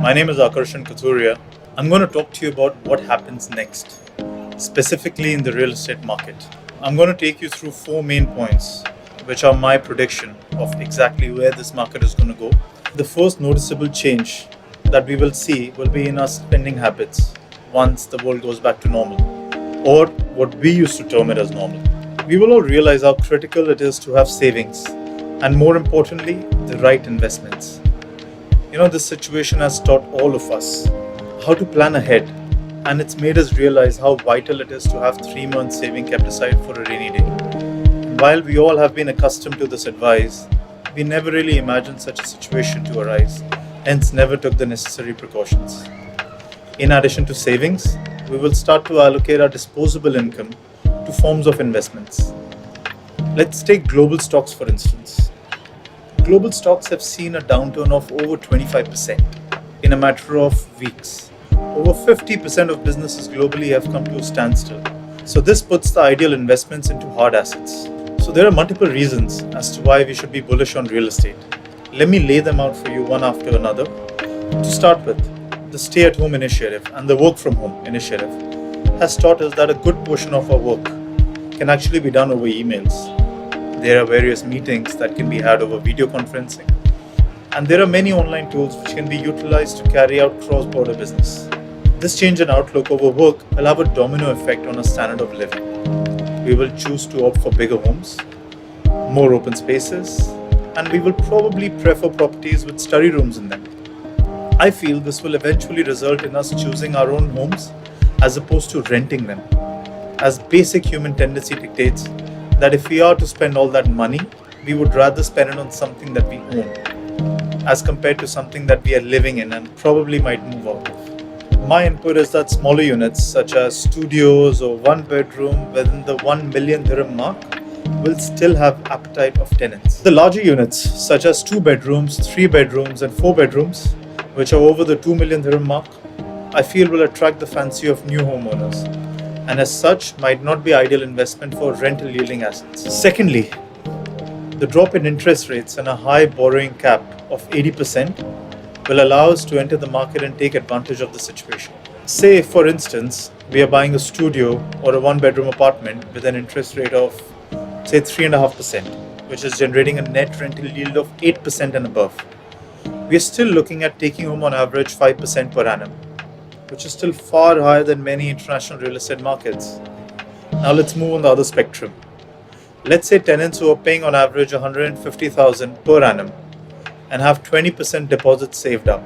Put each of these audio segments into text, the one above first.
My name is Aakarshan Kathuria. I'm going to talk to you about what happens next, specifically in the real estate market. I'm going to take you through 4 main points, which are my prediction of exactly where this market is going to go. The first noticeable change that we will see will be in our spending habits once the world goes back to normal, or what we used to term it as normal. We will all realize how critical it is to have savings and, more importantly, the right investments. This situation has taught all of us how to plan ahead, and it's made us realize how vital it is to have 3 months saving kept aside for a rainy day. And while we all have been accustomed to this advice, we never really imagined such a situation to arise, hence never took the necessary precautions. In addition to savings, we will start to allocate our disposable income to forms of investments. Let's take global stocks for instance. Global stocks have seen a downturn of over 25% in a matter of weeks. Over 50% of businesses globally have come to a standstill. So this puts the ideal investments into hard assets. So there are multiple reasons as to why we should be bullish on real estate. Let me lay them out for you one after another. To start with, the stay-at-home initiative and the work-from-home initiative has taught us that a good portion of our work can actually be done over emails. There are various meetings that can be had over video conferencing, and there are many online tools which can be utilized to carry out cross-border business. This change in outlook over work will have a domino effect on our standard of living. We will choose to opt for bigger homes, more open spaces, and we will probably prefer properties with study rooms in them. I feel this will eventually result in us choosing our own homes as opposed to renting them, as basic human tendency dictates that if we are to spend all that money, we would rather spend it on something that we own, as compared to something that we are living in and probably might move out of. My input is that smaller units such as studios or one bedroom within the 1 million dirham mark will still have appetite of tenants. The larger units such as 2 bedrooms, 3 bedrooms and 4 bedrooms, which are over the 2 million dirham mark, I feel will attract the fancy of new homeowners, and as such might not be ideal investment for rental yielding assets. Secondly, the drop in interest rates and a high borrowing cap of 80% will allow us to enter the market and take advantage of the situation. Say, for instance, we are buying a studio or a 1-bedroom apartment with an interest rate of, say, 3.5%, which is generating a net rental yield of 8% and above. We are still looking at taking home on average 5% per annum, which is still far higher than many international real estate markets. Now let's move on the other spectrum. Let's say tenants who are paying on average 150,000 per annum and have 20% deposits saved up.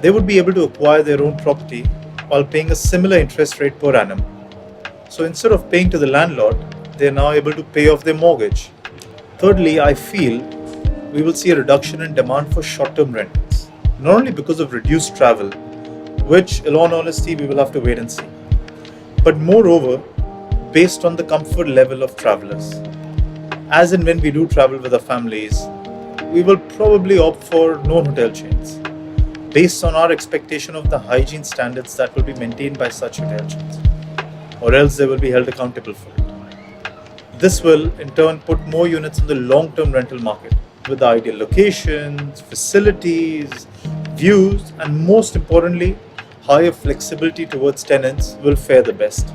They would be able to acquire their own property while paying a similar interest rate per annum. So instead of paying to the landlord, they are now able to pay off their mortgage. Thirdly, I feel we will see a reduction in demand for short-term rentals, not only because of reduced travel, which, in all honesty, we will have to wait and see, but moreover, based on the comfort level of travelers. As and when we do travel with our families, we will probably opt for known hotel chains, based on our expectation of the hygiene standards that will be maintained by such hotel chains, or else they will be held accountable for it. This will, in turn, put more units in the long-term rental market, with the ideal locations, facilities, views, and most importantly, higher flexibility towards tenants will fare the best.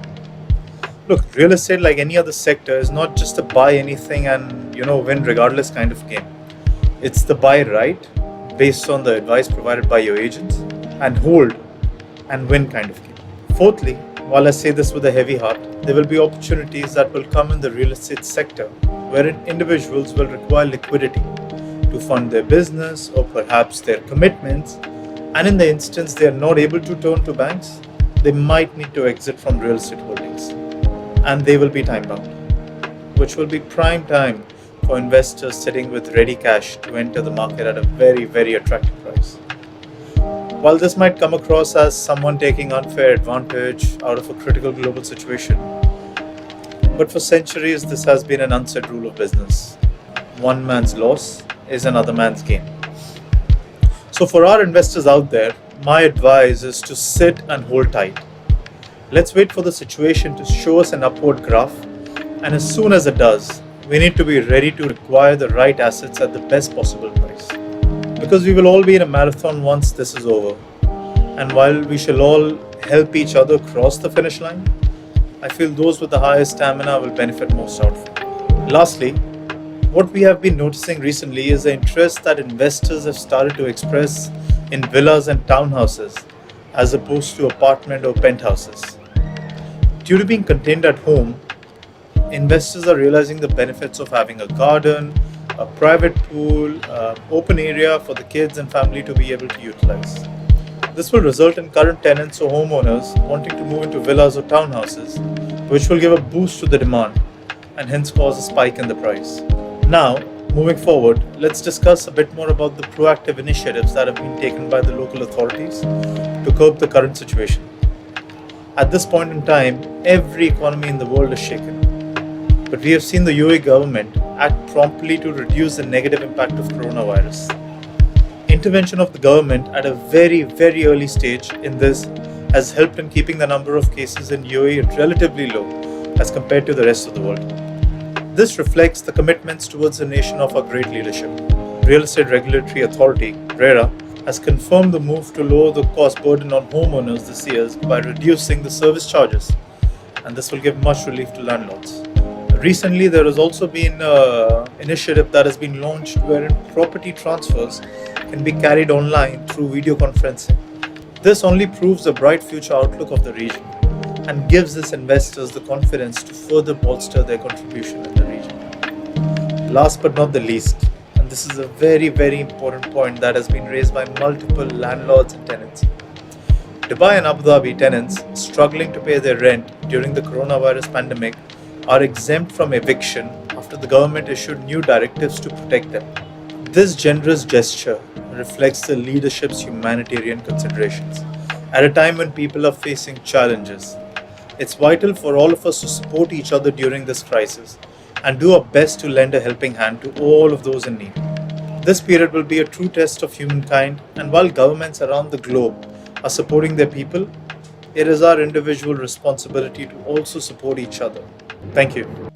Look, real estate, like any other sector, is not just a buy anything and win regardless kind of game. It's the buy right, based on the advice provided by your agents, and hold and win kind of game. Fourthly, while I say this with a heavy heart, there will be opportunities that will come in the real estate sector wherein individuals will require liquidity to fund their business or perhaps their commitments, and in the instance they are not able to turn to banks, they might need to exit from real estate holdings, and they will be time bound, which will be prime time for investors sitting with ready cash to enter the market at a very, very attractive price. While this might come across as someone taking unfair advantage out of a critical global situation, but for centuries this has been an unsaid rule of business. One man's loss is another man's gain. So for our investors out there, my advice is to sit and hold tight. Let's wait for the situation to show us an upward graph, and as soon as it does, we need to be ready to acquire the right assets at the best possible price. because we will all be in a marathon once this is over. And while we shall all help each other cross the finish line, I feel those with the highest stamina will benefit most out of it. Lastly, what we have been noticing recently is the interest that investors have started to express in villas and townhouses as opposed to apartment or penthouses. Due to being contained at home, investors are realizing the benefits of having a garden, a private pool, open area for the kids and family to be able to utilize. This will result in current tenants or homeowners wanting to move into villas or townhouses, which will give a boost to the demand and hence cause a spike in the price. Now, moving forward, let's discuss a bit more about the proactive initiatives that have been taken by the local authorities to curb the current situation. At this point in time, every economy in the world is shaken. But we have seen the UAE government act promptly to reduce the negative impact of coronavirus. Intervention of the government at a very, very early stage in this has helped in keeping the number of cases in UAE relatively low as compared to the rest of the world. This reflects the commitments towards the nation of our great leadership. Real Estate Regulatory Authority, RERA, has confirmed the move to lower the cost burden on homeowners this year by reducing the service charges, and this will give much relief to landlords. Recently, there has also been an initiative that has been launched wherein property transfers can be carried online through video conferencing. This only proves the bright future outlook of the region and gives its investors the confidence to further bolster their contribution in the region. Last but not the least, and this is a very, very important point that has been raised by multiple landlords and tenants. Dubai and Abu Dhabi tenants struggling to pay their rent during the coronavirus pandemic are exempt from eviction after the government issued new directives to protect them. This generous gesture reflects the leadership's humanitarian considerations. At a time when people are facing challenges, it's vital for all of us to support each other during this crisis and do our best to lend a helping hand to all of those in need. This period will be a true test of humankind, and while governments around the globe are supporting their people, it is our individual responsibility to also support each other. Thank you.